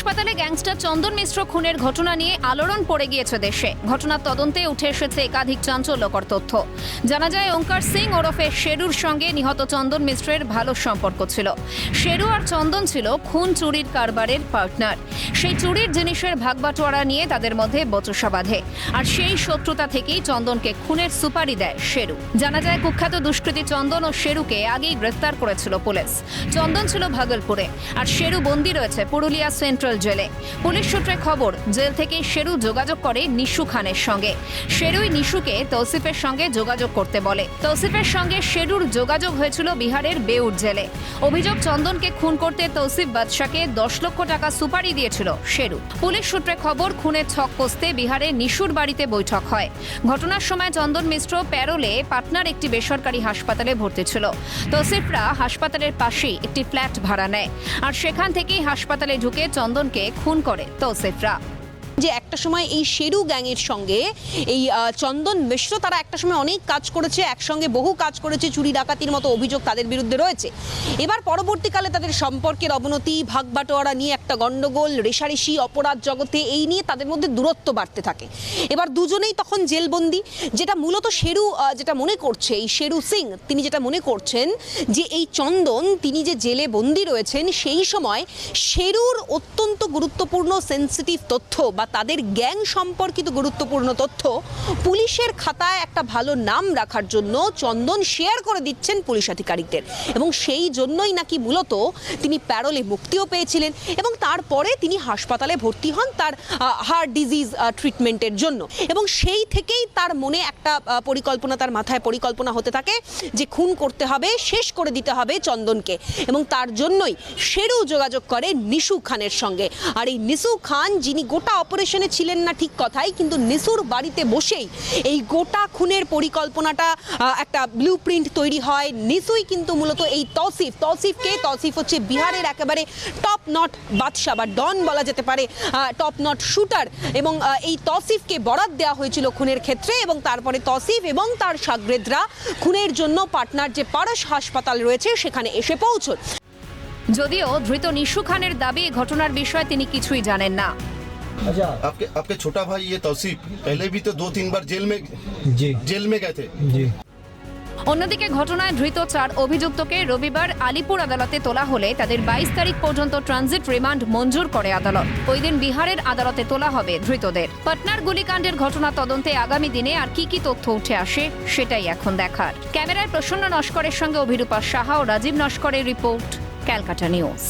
হাসপাতালে গ্যাংস্টার চন্দন মিশ্র খুনের ঘটনা নিয়ে আলোড়ন পড়ে গিয়েছে দেশে। ঘটনার তদন্তে উঠে এসেছে একাধিক চাঞ্চল্যকর তথ্য। জানা যায় ওঙ্কার সিং ওরফে শেরুর সঙ্গে নিহত চন্দন মিশ্রের ভালো সম্পর্ক ছিল। শেরু আর চন্দন ছিল খুন চুরির কারবারের পার্টনার। সেই চুরির জিনিসের ভাগবাটোয়ারা নিয়ে তাদের মধ্যে বচসা বাঁধে, আর সেই শত্রুতা থেকেই চন্দনকে খুনের সুপারি দেয় শেরু। জানা যায় কুখ্যাত দুষ্কৃতী চন্দন ও শেরুকে আগেই গ্রেফতার করেছিল পুলিশ। চন্দন ছিল ভাগলপুরে আর শেরু বন্দী রয়েছে পুরুলিয়া সেন্ট্রাল জেলে। পুলিশ সূত্রে খবর, জেল থেকে শেরু যোগাযোগ করে নিশু খানের সঙ্গে। শেরুই নিশুকে তৌসিফের সঙ্গে যোগাযোগ করতে বলে। তৌসিফের সঙ্গে শেরুর যোগাযোগ হয়েছিল বিহারের বেউর জেলে। অভিযোগ, চন্দনকে খুন করতে তৌসিফ বাদশাকে 10 লক্ষ টাকা সুপারি দিয়েছিল শেরু। পুলিশ সূত্রে খবর, খুনের ছক কষতে বিহারে নিশুর বাড়িতে বৈঠক হয়। ঘটনার সময় চন্দন মিশ্র প্যারোলে পাটনার একটি বেসরকারি হাসপাতালে ভর্তি ছিল। তৌসিফরা হাসপাতালের পাশেই একটি ফ্ল্যাট ভাড়া নেয়, আর সেখান থেকেই হাসপাতালে ঢুকে চন্দনকে খুন করে তৌসিফরা। যে একটা সময় এই শেরু গ্যাংয়ের সঙ্গে এই চন্দন মিশ্র তারা একটা সময় অনেক কাজ করেছে, একসঙ্গে বহু কাজ করেছে, চুরি ডাকাতির মতো অভিযোগ তাদের বিরুদ্ধে রয়েছে। এবার পরবর্তীকালে তাদের সম্পর্কের অবনতি, ভাগবাটোয়ারা নিয়ে একটা গন্ডগোল, রেষারেষি, অপরাধ জগতে এই নিয়ে তাদের মধ্যে দূরত্ব বাড়তে থাকে। এবার দুজনেই তখন জেলবন্দি। যেটা মূলত শেরু যেটা মনে করছে, এই শেরু সিং তিনি যেটা মনে করছেন যে এই চন্দন তিনি যে জেলে বন্দি রয়েছেন সেই সময় শেরুর অত্যন্ত গুরুত্বপূর্ণ সেন্সিটিভ তথ্য বা তাদের গ্যাং সম্পর্কিত গুরুত্বপূর্ণ তথ্য পুলিশের খাতায় একটা ভালো নাম রাখার জন্য চন্দন শেয়ার করে দিচ্ছেন পুলিশ আধিকারিকদের, এবং সেই জন্যই নাকি মূলত তিনি প্যারোলে মুক্তিও পেয়েছিলেন এবং তারপরে তিনি হাসপাতালে ভর্তি হন তার হার্ট ডিজিজ ট্রিটমেন্টের জন্য। এবং সেই থেকেই তার মনে একটা পরিকল্পনা, তার মাথায় পরিকল্পনা হতে থাকে যে খুন করতে হবে, শেষ করে দিতে হবে চন্দনকে, এবং তার জন্যই শেরু যোগাযোগ করে নিশু খানের সঙ্গে। আর এই নিশু খান, যিনি গোটা অপারেশনে ছিলেন না ঠিক কথাই, কিন্তু নিশুর বাড়িতে বসেই এই গোটা খুনের পরিকল্পনাটা একটা ব্লু প্রিন্ট তৈরি হয়। নিশুই কিন্তু মূলত এই তৌসিফ হচ্ছে বিহারের একেবারে টপ নট বাদশা বা ডন বলা যেতে পারে, টপ নট শুটার, এবং এই তৌসিফকে বরাত দেওয়া হয়েছিল খুনের ক্ষেত্রে। এবং তারপরে তৌসিফ এবং তার শাগরেদরা খুনের জন্য পাটনার যে পারস হাসপাতাল রয়েছে সেখানে এসে পৌঁছন। যদিও ধৃত নিশু খানের দাবি ঘটনার বিষয়ে তিনি কিছুই জানেন না। अच्छा आपके छोटा भाई ये तौसीफ पहले भी तो 2-3 बार जेल में गए थे जी। অন্যদিকে ঘটনায় ধৃত 4 অভিযুক্তকে রবিবার আলিপুর আদালতে তোলা হলে তাদের 22 তারিখ পর্যন্ত ট্রানজিট রিমান্ড মঞ্জুর করে আদালত। ওই দিন বিহারের আদালতে তোলা হবে ধৃতদের। পাটনার গুলিকাণ্ডের ঘটনা তদন্তে আগামী দিনে আর কি তথ্য উঠে আসে সেটাই এখন দেখার। ক্যামেরায় প্রসন্ন নস্করের সঙ্গে অভিরূপা সাহা ও রাজীব নস্করের রিপোর্ট, ক্যালকাটা নিউজ।